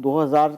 2000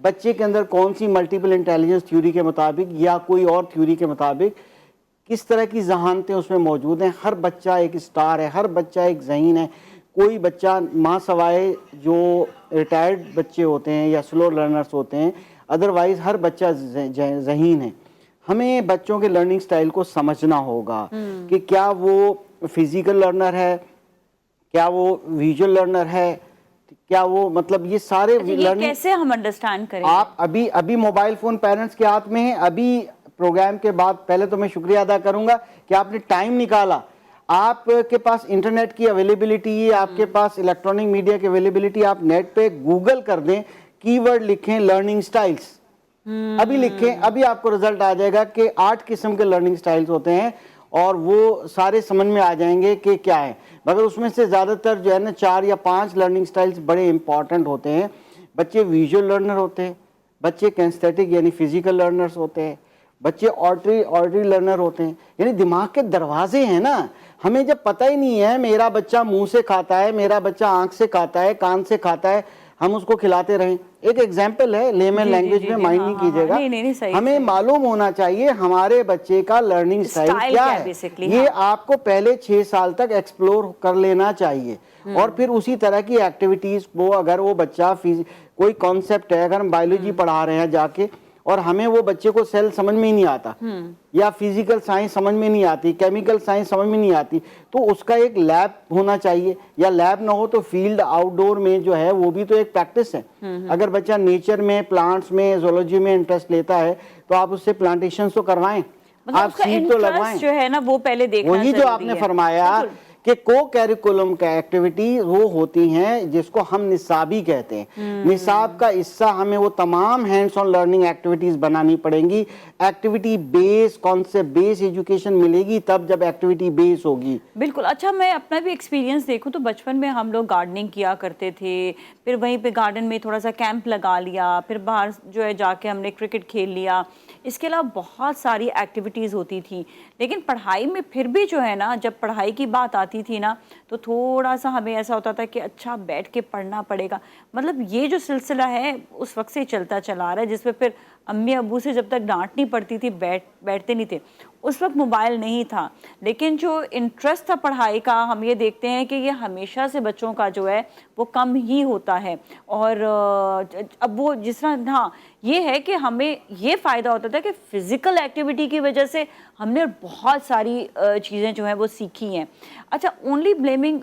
بچے کے اندر کون سی ملٹیپل انٹیلیجنس تھیوری کے مطابق یا کوئی اور تھیوری کے مطابق کس طرح کی ذہانتیں اس میں موجود ہیں. ہر بچہ ایک اسٹار ہے, ہر بچہ ایک ذہین ہے. کوئی بچہ ماں سوائے جو ریٹائرڈ بچے ہوتے ہیں یا سلو لرنرز ہوتے ہیں, ادروائز ہر بچہ ذہین ہے. ہمیں بچوں کے لرننگ سٹائل کو سمجھنا ہوگا کہ کیا وہ فزیکل لرنر ہے, کیا وہ ویژول لرنر ہے, کیا وہ مطلب یہ سارے یہ لرننگ کیسے ہم انڈرسٹینڈ کریں. آپ ابھی موبائل فون پیرنٹس کے ہاتھ میں ہیں. ابھی پروگرام کے بعد پہلے تو میں شکریہ ادا کروں گا کہ آپ نے ٹائم نکالا. آپ کے پاس انٹرنیٹ کی اویلیبلٹی ہے, آپ کے پاس الیکٹرانک میڈیا کی اویلیبلٹی, آپ نیٹ پہ گوگل کر دیں, کی ورڈ لکھیں لرننگ سٹائلز, ابھی لکھیں, ابھی آپ کو رزلٹ آ جائے گا کہ 8 قسم کے لرننگ سٹائلز ہوتے ہیں اور وہ سارے سمجھ میں آ جائیں گے کہ کیا ہے. مگر اس میں سے زیادہ تر جو ہے نا 4 یا 5 لرننگ سٹائلز بڑے امپورٹنٹ ہوتے ہیں. بچے ویژول لرنر ہوتے ہیں, بچے کینستھیٹک یعنی فزیکل لرنرز ہوتے ہیں, بچے آڈری لرنر ہوتے ہیں. یعنی دماغ کے دروازے ہیں نا, ہمیں جب پتہ ہی نہیں ہے میرا بچہ منہ سے کھاتا ہے, میرا بچہ آنکھ سے کھاتا ہے, کان سے کھاتا ہے, ہم اس کو کھلاتے رہیں. ایک ایگزامپل ہے, لیمن لینگویج میں مائنڈ نہیں کیجیے گا, ہمیں معلوم ہونا چاہیے ہمارے بچے کا لرننگ سٹائل کیا ہے. یہ آپ کو پہلے 6 سال تک ایکسپلور کر لینا چاہیے اور پھر اسی طرح کی ایکٹیویٹیز کو, اگر وہ بچہ کوئی کانسیپٹ ہے, اگر ہم بایولوجی پڑھا رہے ہیں جا کے اور ہمیں وہ بچے کو سیل سمجھ میں ہی نہیں آتا یا فزیکل سائنس سمجھ میں نہیں آتی, کیمیکل سائنس سمجھ میں نہیں آتی, تو اس کا ایک لیب ہونا چاہیے, یا لیب نہ ہو تو فیلڈ آؤٹ ڈور میں جو ہے وہ بھی تو ایک پریکٹس ہے. اگر بچہ نیچر میں, پلانٹس میں, زولوجی میں انٹرسٹ لیتا ہے تو آپ اس سے پلانٹیشن تو کروائیں, آپ سیڈ تو لگوائیں. جو ہے نا وہ پہلے دیکھنا وہی جو آپ نے فرمایا کہ کو کیریکولم کا ایکٹیویٹی وہ ہوتی ہیں جس کو ہم نصابی کہتے ہیں. نصاب کا حصہ ہمیں وہ تمام ہینڈز آن لرننگ ایکٹیویٹیز بنانی پڑیں گی. ایکٹیویٹی بیس, کانسیپٹ بیس ایجوکیشن ملے گی تب جب ایکٹیویٹی بیس ہوگی. بالکل. اچھا میں اپنا بھی ایکسپیرینس دیکھوں تو بچپن میں ہم لوگ گارڈننگ کیا کرتے تھے, پھر وہیں پہ گارڈن میں تھوڑا سا کیمپ لگا لیا, پھر باہر جو ہے جا کے ہم نے کرکٹ کھیل لیا. اس کے علاوہ بہت ساری ایکٹیویٹیز ہوتی تھیں, لیکن پڑھائی میں پھر بھی جو ہے نا جب پڑھائی کی بات آتی تھی نا تو تھوڑا سا ہمیں ایسا ہوتا تھا کہ اچھا بیٹھ کے پڑھنا پڑے گا. مطلب یہ جو سلسلہ ہے اس وقت سے چلتا چلا رہا ہے, جس پہ پھر امی ابو سے جب تک ڈانٹنی پڑتی تھی بیٹھتے نہیں تھے. اس وقت موبائل نہیں تھا, لیکن جو انٹرسٹ تھا پڑھائی کا ہم یہ دیکھتے ہیں کہ یہ ہمیشہ سے بچوں کا جو ہے وہ کم ہی ہوتا ہے. اور اب وہ جس طرح, ہاں یہ ہے کہ ہمیں یہ فائدہ ہوتا تھا کہ فزیکل ایکٹیویٹی کی وجہ سے ہم نے بہت ساری چیزیں جو ہیں وہ سیکھی ہیں. اچھا اونلی بلیمنگ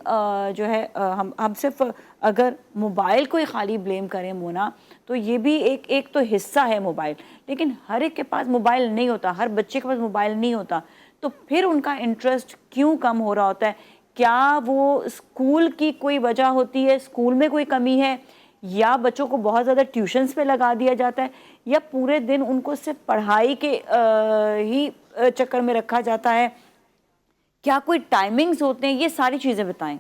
جو ہے ہم صرف اگر موبائل کو ہی خالی بلیم کریں مونا, تو یہ بھی ایک تو حصہ ہے موبائل, لیکن ہر ایک کے پاس موبائل نہیں ہوتا, ہر بچے کے پاس موبائل نہیں ہوتا. تو پھر ان کا انٹرسٹ کیوں کم ہو رہا ہوتا ہے؟ کیا وہ اسکول کی کوئی وجہ ہوتی ہے, اسکول میں کوئی کمی ہے, یا بچوں کو بہت زیادہ ٹیوشنز پہ لگا دیا جاتا ہے, یا پورے دن ان کو صرف پڑھائی کے ہی چکر میں رکھا جاتا ہے؟ کیا کوئی ٹائمنگز ہوتے ہیں؟ یہ ساری چیزیں بتائیں.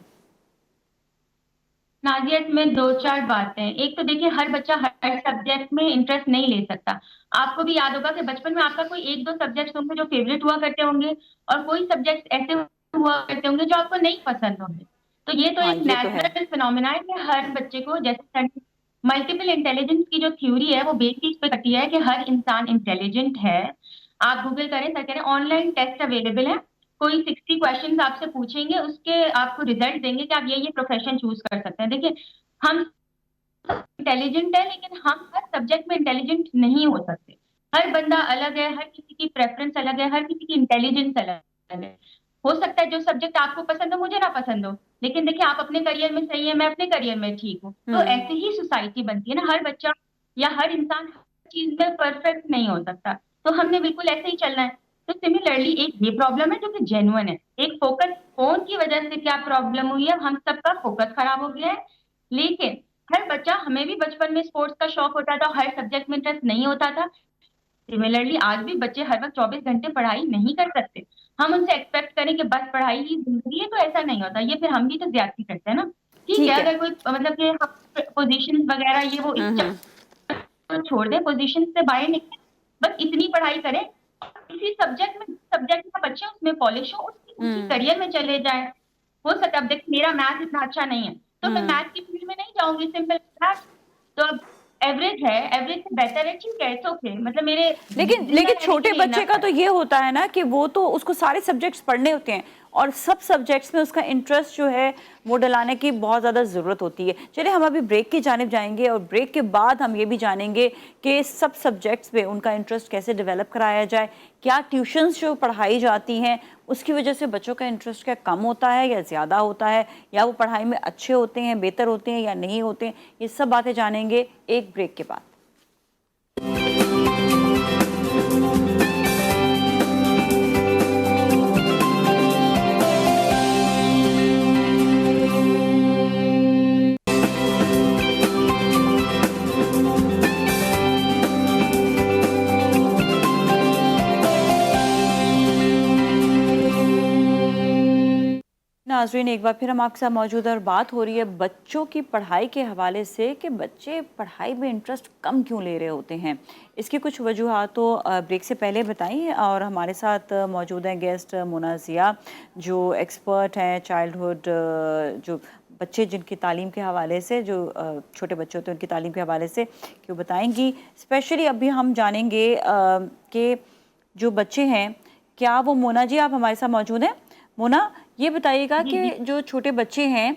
نازیت میں 2-4 باتیں. ایک تو دیکھیے ہر بچہ ہر سبجیکٹ میں انٹرسٹ نہیں لے سکتا. آپ کو بھی یاد ہوگا کہ بچپن میں آپ کا کوئی 1-2 سبجیکٹ ہوں گے جو فیوریٹ ہوا کرتے ہوں گے, اور کوئی سبجیکٹ ایسے ہوا کرتے ہوں گے جو آپ کو نہیں پسند ہوں گے. تو یہ تو ایک نیچرل فینومینا ہے کہ ہر بچے کو, جیسے ملٹیپل انٹیلیجنس کی جو تھیوری ہے وہ بیسک پہ کرتی ہے کہ ہر انسان انٹیلیجنٹ ہے. آپ گوگل کریں, سر کریں, آن لائن ٹیسٹ اویلیبل ہے. کوئی 60 کوشچنز آپ سے پوچھیں گے, اس کے آپ کو ریزلٹ دیں گے کہ آپ یہ پروفیشن چوز کر سکتے ہیں. دیکھیے ہم انٹیلیجنٹ ہے, لیکن ہم ہر سبجیکٹ میں انٹیلیجنٹ نہیں ہو سکتے. ہر بندہ الگ ہے, ہر کسی کی پریفرنس الگ ہے, ہر کسی کی انٹیلیجنس الگ ہے. ہو سکتا ہے جو سبجیکٹ آپ کو پسند ہو مجھے نہ پسند ہو, لیکن دیکھیں آپ اپنے کریئر میں صحیح ہے, میں اپنے کریئر میں ٹھیک ہوں. تو ایسے ہی سوسائٹی بنتی ہے نا, ہر بچہ یا ہر انسان ہر چیز میں پرفیکٹ نہیں ہو سکتا. تو ہم نے بالکل ایسے ہی چلنا ہے. تو سملرلی ایک یہ پرابلم ہے جو کہ جینوئن ہے. ایک فوکس فون کی وجہ سے کیا پرابلم ہوئی ہے, ہم سب کا فوکس خراب ہو گیا ہے. لیکن ہر بچہ, ہمیں بھی بچپن میں اسپورٹس کا شوق ہوتا تھا, ہر سبجیکٹ میں انٹرسٹ نہیں ہوتا تھا. سملرلی آج بھی بچے ہر وقت 24 گھنٹے پڑھائی نہیں کر سکتے. ہم ان سے ایکسپیکٹ کریں کہ بس پڑھائی ہی زندگی ہے, تو ایسا نہیں ہوتا. یہ پھر ہم بھی تو زیادتی کرتے ہیں نا. ٹھیک ہے, اگر کوئی مطلب کہ پوزیشن وغیرہ یہ وہ چھوڑ دیں, پوزیشن سے باہر نکلیں, بس اتنی پڑھائی کریں, کسی سبجیکٹ کا بچہ اس میں پالش ہو, اسی کریئر میں چلے جائیں. ہو سکتا ہے اب دیکھ میرا میتھ اتنا اچھا نہیں ہے تو میں میتھ کی فیلڈ میں نہیں جاؤں گی, سمپل. تو اب ایوریج ہے, ایوریج سے بہتر ہے, ٹھیک ہے, اٹس اوکے, مطلب میرے لیکن چھوٹے بچے کا تو یہ ہوتا ہے نا کہ وہ تو اس کو سارے سبجیکٹس پڑھنے ہوتے ہیں اور سب سبجیکٹس میں اس کا انٹرسٹ جو ہے وہ ڈلانے کی بہت زیادہ ضرورت ہوتی ہے. چلے ہم ابھی بریک کی جانب جائیں گے اور بریک کے بعد ہم یہ بھی جانیں گے کہ سب سبجیکٹس میں ان کا انٹرسٹ کیسے ڈیولپ کرایا جائے, کیا ٹیوشنز جو پڑھائی جاتی ہیں اس کی وجہ سے بچوں کا انٹرسٹ کیا کم ہوتا ہے یا زیادہ ہوتا ہے, یا وہ پڑھائی میں اچھے ہوتے ہیں, بہتر ہوتے ہیں یا نہیں ہوتے ہیں. یہ سب باتیں جانیں گے ایک بریک کے بعد. ناظرین, ایک بار پھر ہم آپ کے ساتھ موجود ہیں اور بات ہو رہی ہے بچوں کی پڑھائی کے حوالے سے کہ بچے پڑھائی میں انٹرسٹ کم کیوں لے رہے ہوتے ہیں. اس کی کچھ وجوہات تو بریک سے پہلے بتائیں, اور ہمارے ساتھ موجود ہیں گیسٹ مونا ضیاء جو ایکسپرٹ ہیں چائلڈہڈ, جو بچے جن کی تعلیم کے حوالے سے, جو چھوٹے بچے ہوتے ہیں ان کی تعلیم کے حوالے سے کہ وہ بتائیں گی. اسپیشلی ابھی ہم جانیں گے کہ جو بچے ہیں, کیا وہ مونا جی آپ ہمارے ساتھ موجود ہیں؟ مونا, یہ بتائیے گا کہ جو چھوٹے بچے ہیں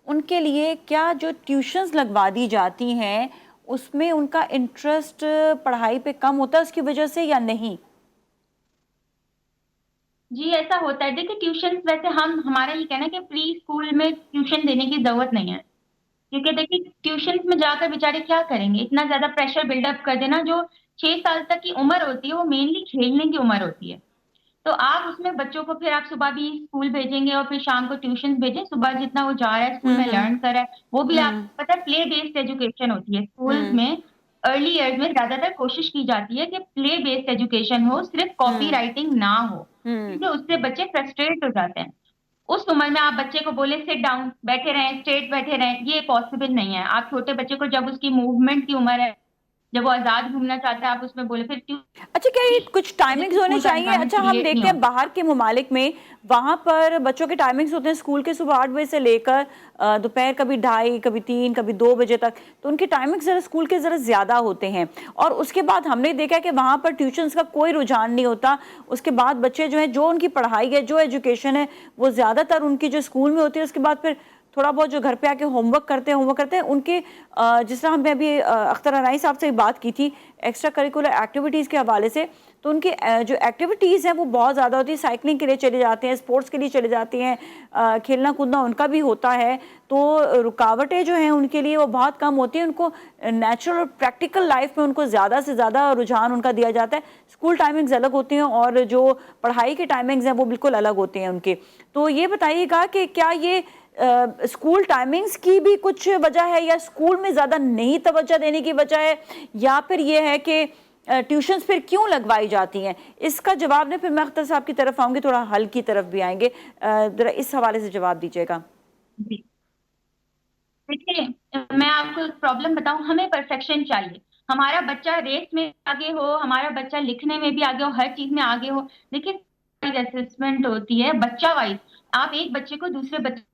ان کے لیے کیا جو ٹیوشنز لگوا دی جاتی ہیں اس میں ان کا انٹرسٹ پڑھائی پہ کم ہوتا ہے اس کی وجہ سے یا نہیں؟ جی ایسا ہوتا ہے. دیکھیں ٹیوشن ویسے ہمارا یہ کہنا ہے کہ پری اسکول میں ٹیوشن دینے کی ضرورت نہیں ہے, کیونکہ دیکھیے ٹیوشن میں جا کر بیچارے کیا کریں گے, اتنا زیادہ پریشر بلڈ اپ کر دینا. جو 6 سال تک کی عمر ہوتی ہے وہ مینلی کھیلنے کی عمر ہوتی ہے, تو آپ اس میں بچوں کو پھر آپ صبح بھی اسکول بھیجیں گے اور پھر شام کو ٹیوشن بھیجیں. صبح جتنا وہ جا رہا ہے اسکول میں لرن کر رہا ہے, وہ بھی آپ پتہ پلے بیسڈ ایجوکیشن ہوتی ہے اسکول میں. ارلی ایئرز میں زیادہ تر کوشش کی جاتی ہے کہ پلے بیسڈ ایجوکیشن ہو, صرف کاپی رائٹنگ نہ ہو, کیونکہ اس سے بچے فرسٹریٹ ہو جاتے ہیں. اس عمر میں آپ بچے کو بولے سٹ ڈاؤن, بیٹھے رہیں, اسٹریٹ بیٹھے رہیں, یہ پاسبل نہیں ہے. آپ چھوٹے بچے کو جب اس کی موومنٹ کی عمر ہے, جب وہ آزاد گھومنا چاہتا ہے, آپ اس میں بولے پھر اچھا کیا یہ کچھ ٹائمنگز ہونے چاہیے؟ اچھا ہم دیکھتے ہیں باہر کے ممالک میں وہاں پر بچوں کے ٹائمنگز ہوتے ہیں اسکول کے صبح 8 بجے سے لے کر دوپہر کبھی 2:30, کبھی 3, کبھی 2 بجے تک, تو ان کے ٹائمنگز ذرا اسکول کے ذرا زیادہ ہوتے ہیں. اور اس کے بعد ہم نے دیکھا کہ وہاں پر ٹیوشنز کا کوئی رجحان نہیں ہوتا. اس کے بعد بچے جو ہیں, جو ان کی پڑھائی ہے, جو ایجوکیشن ہے, وہ زیادہ تر ان کی جو اسکول میں ہوتی ہے, اس کے بعد پھر تھوڑا بہت جو گھر پہ آ کے ہوم ورک کرتے ہیں ان کے جس طرح ہم نے ابھی اختر عنائی صاحب سے بات کی تھی ایکسٹرا کریکولر ایکٹیویٹیز کے حوالے سے, تو ان کی جو ایکٹیویٹیز ہیں وہ بہت زیادہ ہوتی ہے. سائیکلنگ کے لیے چلے جاتے ہیں, اسپورٹس کے لیے چلے جاتے ہیں, کھیلنا کودنا ان کا بھی ہوتا ہے, تو رکاوٹیں جو ہیں ان کے لیے وہ بہت کم ہوتی ہیں. ان کو نیچرل اور پریکٹیکل لائف میں ان کو زیادہ سے زیادہ رجحان ان کا دیا جاتا ہے. اسکول ٹائمنگز الگ ہوتی ہیں اور جو پڑھائی کے ٹائمنگز ہیں وہ بالکل الگ ہوتے ہیں ان کے. تو یہ بتائیے گا کہ کیا یہ اسکول ٹائمنگز کی بھی کچھ وجہ ہے, یا اسکول میں زیادہ نہیں توجہ دینے کی وجہ ہے, یا پھر یہ ہے کہ ٹیوشنز پھر کیوں لگوائی جاتی ہیں؟ اس کا جواب نے پھر میں اختر صاحب کی طرف آؤں گی, تھوڑا حل کی طرف بھی آئیں گے, ذرا اس حوالے سے جواب دیجیے گا. جی دیکھیے, میں آپ کو ایک پرابلم بتاؤں, ہمیں پرفیکشن چاہیے. ہمارا بچہ ریس میں آگے ہو, ہمارا بچہ لکھنے میں بھی آگے ہو, ہر چیز میں آگے ہو. دیکھیے اسسمنٹ ہوتی ہے بچہ وائز, آپ ایک بچے کو دوسرے بچے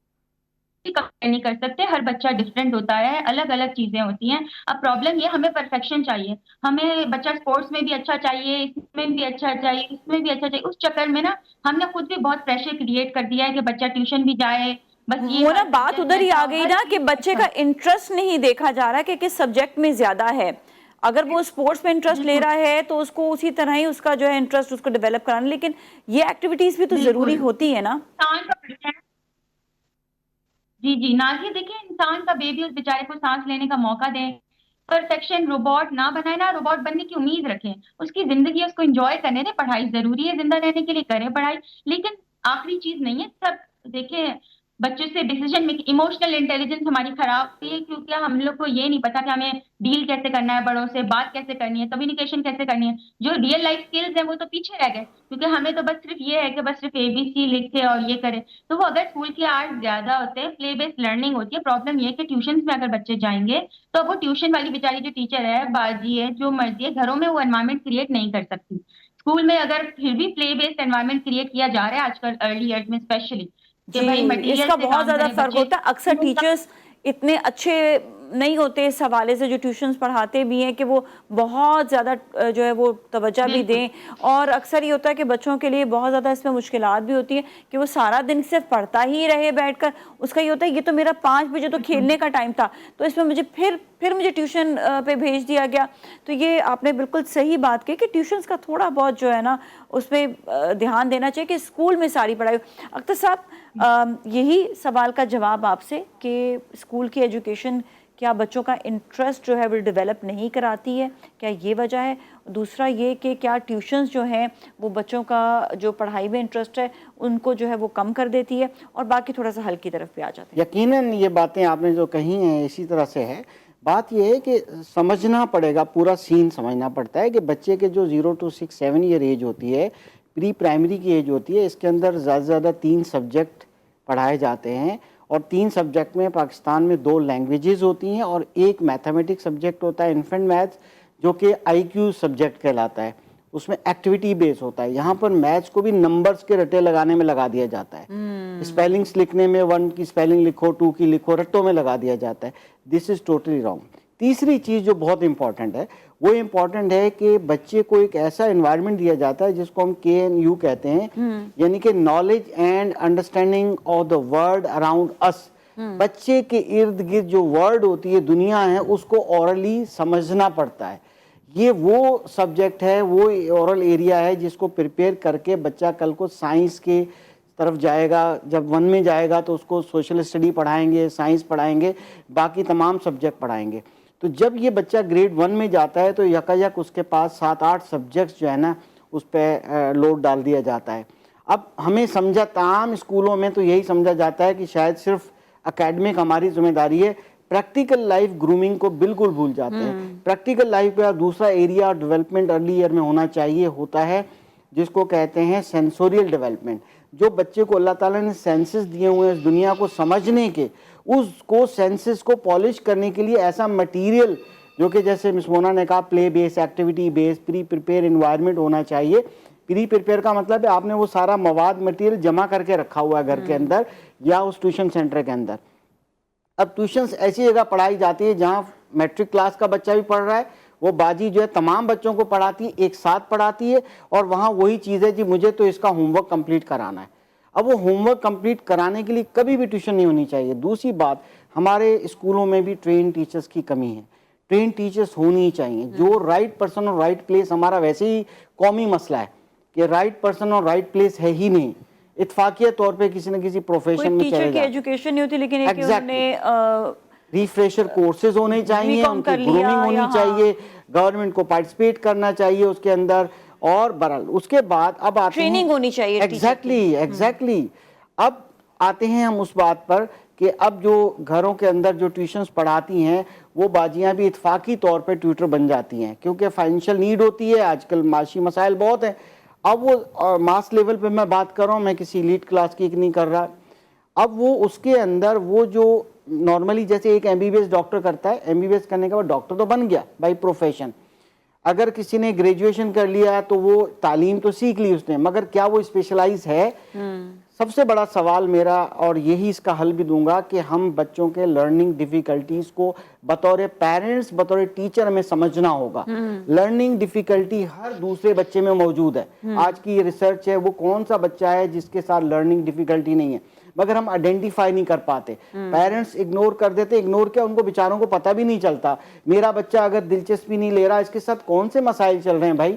نہیں کر سکتے. ہر بچہ ڈفرینٹ ہوتا ہے, الگ الگ چیزیں ہوتی ہیں. اب پرابلم یہ, ہمیں پرفیکشن چاہیے. ہمیں بچہ اسپورٹس میں بھی اچھا چاہیے, اس میں بھی اچھا چاہیے, اس میں بھی اچھا چاہیے. اس چکر میں نا ہم نے خود بھی بہت پریشر کریٹ کر دیا ہے کہ بچہ ٹیوشن بھی جائے, بس یہ مونا بات ادھر ہی آ گئی نا کہ بچے کا انٹرسٹ نہیں دیکھا جا رہا کہ کس سبجیکٹ میں زیادہ ہے. اگر وہ اسپورٹس میں انٹرسٹ لے رہا ہے تو اس کو اسی طرح ہی اس کا جو ہے انٹرسٹ اس کو ڈیولپ کرانا, لیکن یہ ایکٹیویٹیز بھی تو ضروری ہوتی ہے نا. جی جی نازیہ, دیکھیں انسان کا بیبی اس بیچارے کو سانس لینے کا موقع دیں. پرفیکشن روبوٹ نہ بنائے نا, روبوٹ بننے کی امید رکھیں. اس کی زندگی اس کو انجوائے کرنے دیں. پڑھائی ضروری ہے, زندہ رہنے کے لیے کریں پڑھائی, لیکن آخری چیز نہیں ہے سب. دیکھیں بچوں سے ڈیسیجن میکنگ, ایموشنل انٹیلیجنس ہماری خراب ہوتی ہے, کیونکہ ہم لوگ کو یہ نہیں پتا کہ ہمیں ڈیل کیسے کرنا ہے بڑوں سے, بات کیسے کرنی ہے, کمیونیکیشن کیسے کرنی ہے. جو ریئل لائف اسکلز ہیں وہ تو پیچھے رہ گئے, کیونکہ ہمیں تو بس صرف یہ ہے کہ بس صرف ABC لکھے اور یہ کرے. تو وہ اگر اسکول کے آرٹس زیادہ ہوتے ہیں, پلے بیسڈ لرننگ ہوتی ہے. پرابلم یہ ہے کہ ٹیوشنس میں اگر بچے جائیں گے تو وہ ٹیوشن والی بیچاری جو ٹیچر ہے, باجی ہے, جو مرضی ہے, گھروں میں وہ انوائرمنٹ کریٹ نہیں کر سکتی. اسکول میں اگر پھر بھی پلے بیسڈ انوائرمنٹ کریٹ کیا جا رہا ہے آج کل ارلی ایئرز میں اسپیشلی, جی اس کا بہت زیادہ فرق ہوتا ہے. اکثر ٹیچرز اتنے اچھے نہیں ہوتے اس حوالے سے جو ٹیوشنز پڑھاتے بھی ہیں کہ وہ بہت زیادہ جو ہے وہ توجہ بھی دیں, اور اکثر یہ ہوتا ہے کہ بچوں کے لیے بہت زیادہ اس میں مشکلات بھی ہوتی ہیں کہ وہ سارا دن صرف پڑھتا ہی رہے بیٹھ کر. اس کا یہ ہوتا ہے یہ تو میرا 5 بجے تو کھیلنے کا ٹائم تھا, تو اس میں مجھے پھر مجھے ٹیوشن پہ بھیج دیا گیا. تو یہ آپ نے بالکل صحیح بات کی کہ ٹیوشنز کا تھوڑا بہت جو ہے نا اس پہ دھیان دینا چاہیے کہ اسکول میں ساری پڑھائی. اختر صاحب, یہی سوال کا جواب آپ سے کہ اسکول کی ایجوکیشن کیا بچوں کا انٹرسٹ جو ہے وہ ڈیولپ نہیں کراتی ہے, کیا یہ وجہ ہے؟ دوسرا یہ کہ کیا ٹیوشنز جو ہیں وہ بچوں کا جو پڑھائی میں انٹرسٹ ہے ان کو جو ہے وہ کم کر دیتی ہے؟ اور باقی تھوڑا سا حل کی طرف بھی آ جاتے ہیں. یقیناً یہ باتیں آپ نے جو کہی ہیں اسی طرح سے ہے. بات یہ ہے کہ سمجھنا پڑے گا, پورا سین سمجھنا پڑتا ہے کہ بچے کے جو 0 to 6 7 ایئر ایج ہوتی ہے, پری پرائمری کی ایج ہوتی ہے, اس کے اندر زیادہ سے زیادہ 3 سبجیکٹ پڑھائے جاتے ہیں, اور 3 سبجیکٹ میں پاکستان میں 2 لینگویجز ہوتی ہیں اور ایک میتھمیٹکس سبجیکٹ ہوتا ہے, انفنٹ میتھس, جو کہ آئی کیو سبجیکٹ کہلاتا ہے. اس میں ایکٹیویٹی بیس ہوتا ہے. یہاں پر میتھس کو بھی نمبرز کے رٹے لگانے میں لگا دیا جاتا ہے. اسپیلنگس لکھنے میں 1 کی اسپیلنگ لکھو, 2 کی لکھو, رٹوں میں لگا دیا جاتا ہے. دس از ٹوٹلی رانگ. تیسری چیز جو بہت امپورٹنٹ ہے وہ امپورٹنٹ ہے کہ بچے کو ایک ایسا انوائرمنٹ دیا جاتا ہے جس کو ہم KNU کہتے ہیں, یعنی کہ knowledge and understanding of the world around us. بچے کے ارد گرد جو ورلڈ ہوتی ہے, دنیا ہے, اس کو اورلی سمجھنا پڑتا ہے. یہ وہ سبجیکٹ ہے, وہ اورل ایریا ہے جس کو پریپیئر کر کے بچہ کل کو سائنس کے طرف جائے گا. جب 1 میں جائے گا تو اس کو سوشل اسٹڈی پڑھائیں گے, سائنس پڑھائیں گے, باقی تمام سبجیکٹ پڑھائیں گے. تو جب یہ بچہ گریڈ 1 میں جاتا ہے تو یکایک اس کے پاس 7-8 سبجیکٹس جو ہے نا اس پہ لوڈ ڈال دیا جاتا ہے. اب ہمیں سمجھا تمام اسکولوں میں تو یہی سمجھا جاتا ہے کہ شاید صرف اکیڈمک ہماری ذمہ داری ہے, پریکٹیکل لائف گرومنگ کو بالکل بھول جاتے ہیں. پریکٹیکل لائف کا دوسرا ایریا ڈیولپمنٹ ارلی ایئر میں ہونا چاہیے, ہوتا ہے جس کو کہتے ہیں سینسوریل ڈیولپمنٹ. جو بچے کو اللہ تعالیٰ نے سینسز دیے ہوئے ہیں اس دنیا کو سمجھنے کے, اس کو سینسز کو پالش کرنے کے لیے ایسا مٹیریل جو کہ جیسے مس مونا نے کہا پلے بیس, ایکٹیویٹی بیس, پری پریپیئر انوائرمنٹ ہونا چاہیے. پری پریپیئر کا مطلب ہے آپ نے وہ سارا مواد مٹیریل جمع کر کے رکھا ہوا ہے گھر کے اندر یا اس ٹیوشن سینٹر کے اندر. اب ٹیوشنز ایسی جگہ پڑھائی جاتی ہے جہاں میٹرک کلاس کا بچہ بھی پڑھ رہا ہے, وہ باجی جو ہے تمام بچوں کو پڑھاتی ہے, ایک ساتھ پڑھاتی ہے, اور وہاں وہی چیز ہے جی مجھے تو اس کا ہوم ورک کمپلیٹ کرانا ہے. اب وہ ہوم ورک کمپلیٹ کرانے کے لیے کبھی بھی ٹیوشن نہیں ہونی چاہیے. دوسری بات, ہمارے اسکولوں میں بھی ٹرین ٹیچرز کی کمی ہے. ٹرین ٹیچرز ہونی چاہیے, جو رائٹ پرسن اور رائٹ پلیس. ہمارا ویسے ہی قومی مسئلہ ہے کہ رائٹ پرسن اور رائٹ پلیس ہے ہی نہیں. اتفاقیہ طور پہ کسی نہ کسی پروفیشن میں چلے ٹیچر کی جائے, ایجوکیشن نہیں ہوتی, لیکن ایک انہوں نے ریفریشر کورسز ہونے چاہیے, ان کی گرومنگ ہونی چاہیے, گورنمنٹ کو پارٹیسپیٹ کرنا چاہیے اس کے اندر, اور برحال اس کے بعد اب آتے ہیں ٹریننگ ہونی چاہیے. ایگزیکٹلی. اب آتے ہیں ہم اس بات پر کہ اب جو گھروں کے اندر جو ٹیوشنز پڑھاتی ہیں وہ باجیاں بھی اتفاقی طور پہ ٹیوٹر بن جاتی ہیں, کیونکہ فائنینشیل نیڈ ہوتی ہے, آج کل معاشی مسائل بہت ہیں. اب وہ ماس لیول پہ میں بات کر رہا ہوں, میں کسی ایلیٹ کلاس کی نہیں کر رہا. اب وہ اس کے اندر وہ جو نارملی جیسے ایک MBBS ڈاکٹر کرتا ہے, MBBS کرنے کے بعد ڈاکٹر تو بن گیا بائی پروفیشن. اگر کسی نے گریجویشن کر لیا تو وہ تعلیم تو سیکھ لی اس نے, مگر کیا وہ اسپیشلائز ہے؟ سب سے بڑا سوال میرا, اور یہی اس کا حل بھی دوں گا, کہ ہم بچوں کے لرننگ ڈیفیکلٹیز کو بطور پیرنٹس, بطور ٹیچر ہمیں سمجھنا ہوگا. لرننگ ڈیفیکلٹی ہر دوسرے بچے میں موجود ہے. آج کی یہ ریسرچ ہے, وہ کون سا بچہ ہے جس کے ساتھ لرننگ ڈیفیکلٹی نہیں ہے, مگر ہم آئیڈینٹیفائی نہیں کر پاتے. پیرنٹس اگنور کر دیتے. اگنور کیا, ان کو بیچاروں کو پتہ بھی نہیں چلتا. میرا بچہ اگر دلچسپی نہیں لے رہا, اس کے ساتھ کون سے مسائل چل رہے ہیں بھائی.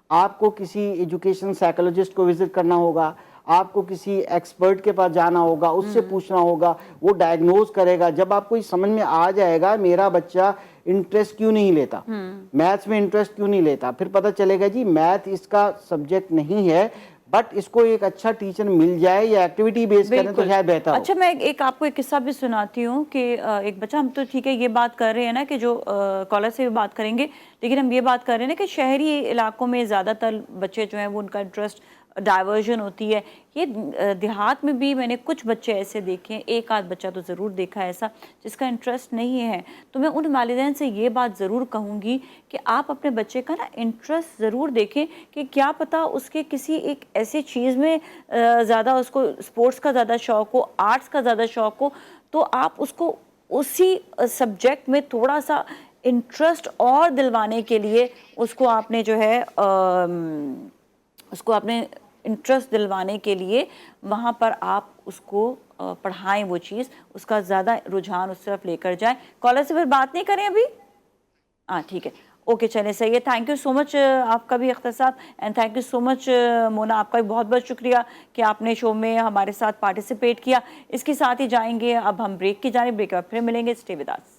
آپ کو کسی ایجوکیشن سائیکولوجسٹ کو وزٹ کرنا ہوگا, آپ کو کسی ایکسپرٹ کے پاس جانا ہوگا, اس سے پوچھنا ہوگا, وہ ڈائگنوز کرے گا. جب آپ کو سمجھ میں آ جائے گا میرا بچہ انٹرسٹ کیوں نہیں لیتا, میتھس میں انٹرسٹ کیوں نہیں لیتا, پھر پتہ چلے گا جی میتھ اس کا سبجیکٹ نہیں ہے, بٹ اس کو ایک اچھا ٹیچر مل جائے یا ایکٹیویٹی بیس کریں تو شاید بہتر ہو. اچھا, میں ایک آپ کو ایک قصہ بھی سناتی ہوں کہ ایک بچہ, ہم تو ٹھیک ہے یہ بات کر رہے ہیں نا کہ جو کالر سے بھی بات کریں گے, لیکن ہم یہ بات کر رہے ہیں نا کہ شہری علاقوں میں زیادہ تر بچے جو ہیں وہ ان کا انٹرسٹ ڈائیورژن ہوتی ہے. یہ دیہات میں بھی میں نے کچھ بچے ایسے دیکھے ہیں, ایک آدھ بچہ تو ضرور دیکھا ہے ایسا جس کا انٹرسٹ نہیں ہے. تو میں ان والدین سے یہ بات ضرور کہوں گی کہ آپ اپنے بچے کا نا انٹرسٹ ضرور دیکھیں, کہ کیا پتہ اس کے کسی ایک ایسی چیز میں زیادہ, اس کو اسپورٹس کا زیادہ شوق ہو, آرٹس کا زیادہ شوق ہو, تو آپ اس کو اسی سبجیکٹ میں تھوڑا سا انٹرسٹ اور دلوانے کے لیے اس کو آپ نے جو ہے اس کو آپ نے انٹرسٹ دلوانے کے لیے وہاں پر آپ اس کو پڑھائیں وہ چیز، اس کا زیادہ رجحان اس طرف لے کر جائیں. کالر سے پھر بات نہیں کریں ابھی؟ ہاں ٹھیک ہے، اوکے چلیں صحیح ہے. تھینک یو سو مچ آپ کا بھی اختر صاحب، اینڈ تھینک یو سو مچ مونا، آپ کا بھی بہت بہت شکریہ کہ آپ نے شو میں ہمارے ساتھ پارٹیسپیٹ کیا. اس کے ساتھ ہی جائیں گے اب ہم بریک کی جانب، بریک کے بعد پھر ملیں گے. Stay with us.